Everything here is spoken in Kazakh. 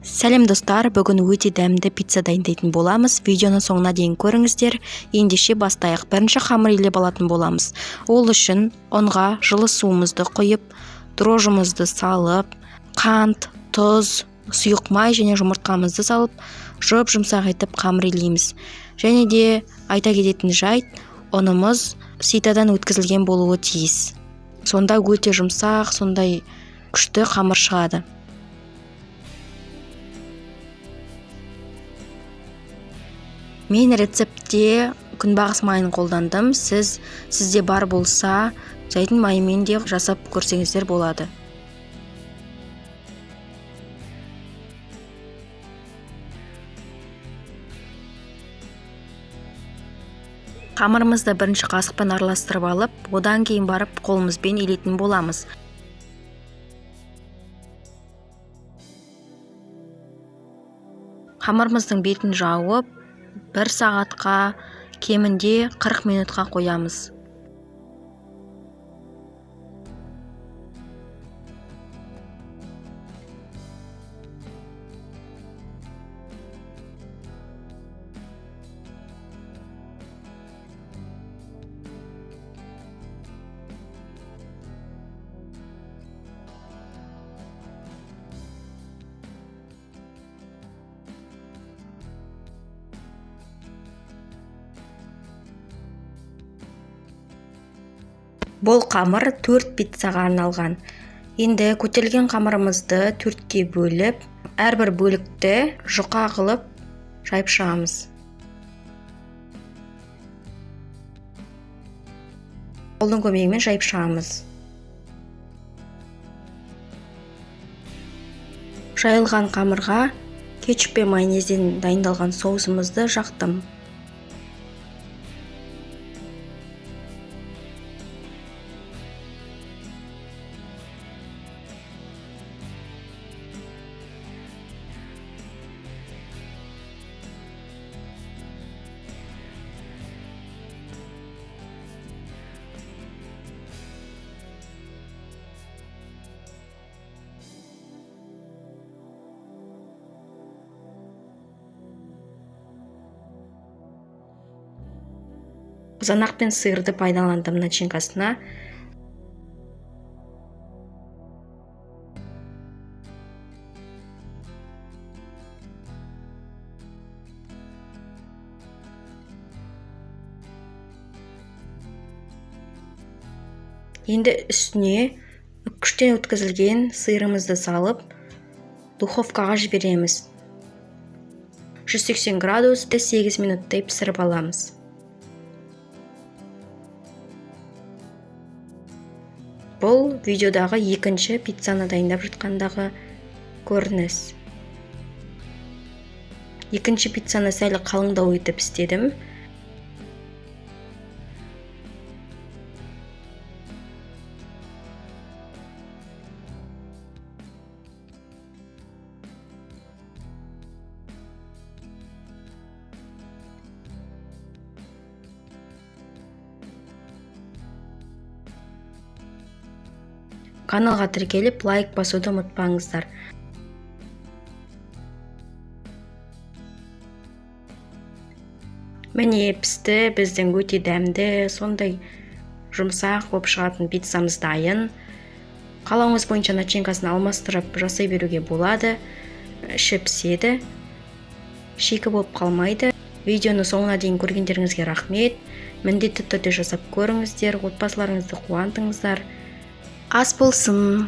Сәлем достар, бүгін өте дәмді пицца дайындайтын боламыз. Видеоны соңына дейін көріңіздер. Ендеше бастайық. Бірінші қамыр илеп алатын боламыз. Ол үшін ұнға жылы суымызды құйып, дрожжымызды салып, қант, тұз, сұйық май және жұмыртқамызды салып, жұмсақ етіп қамыр илейміз. Және де айта кететін жайт, ұнымыз ситадан өткізілген болуы тиіс. Сонда өте жұмсақ, сондай күшті қамыр шығады. Мен рецептте күнбағыс майын қолдандым. Сізде бар болса, зәйтүн майымен де жасап көрсеңіздер болады. Қамырымызды бірінші қасықпен араластырып алып, одан кейін барып қолымызбен илейтін боламыз. Қамырымыздың бетін жауып, 1 сағатқа, кемінде 40 минутқа қоямыз. Бұл қамыр 4 пиццаға арналған. Енді көтерілген қамырымызды 4-ке бөліп, әрбір бөлікті жұқа қылып жайып шығамыз. Қолдың көмегімен жайып шығамыз. Жайылған қамырға кетчуп пен майонезден дайындалған соусымызды жақтым. Қызанақ пен сиырды пайдаландым начинкасына. Енді үстіне күштен өткізілген сиырымызды салып, духовкаға жібереміз. 180 градусты 8 минуттай пісіріп аламыз. Бұл видеодағы екінші пиццаны дайындап жатқандағы көрініс. Екінші пиццаны сәл қалыңдау етіп істедім. Каналға тіркеліп, лайк басуды ұмытпаңыздар. Міне пісті, біздің өте дәмді, сондай жұмсақ болып шығатын пиццамыз дайын. Қалауыңыз бойынша начинкасын алмастырып жасай беруге болады. Іші піседі, шикі болып қалмайды. Видеоны соңына дейін көргендеріңізге рахмет. Міндетті түрде жасап көріңіздер, отбасыларыңызды қуантыңыздар. Ас болсын!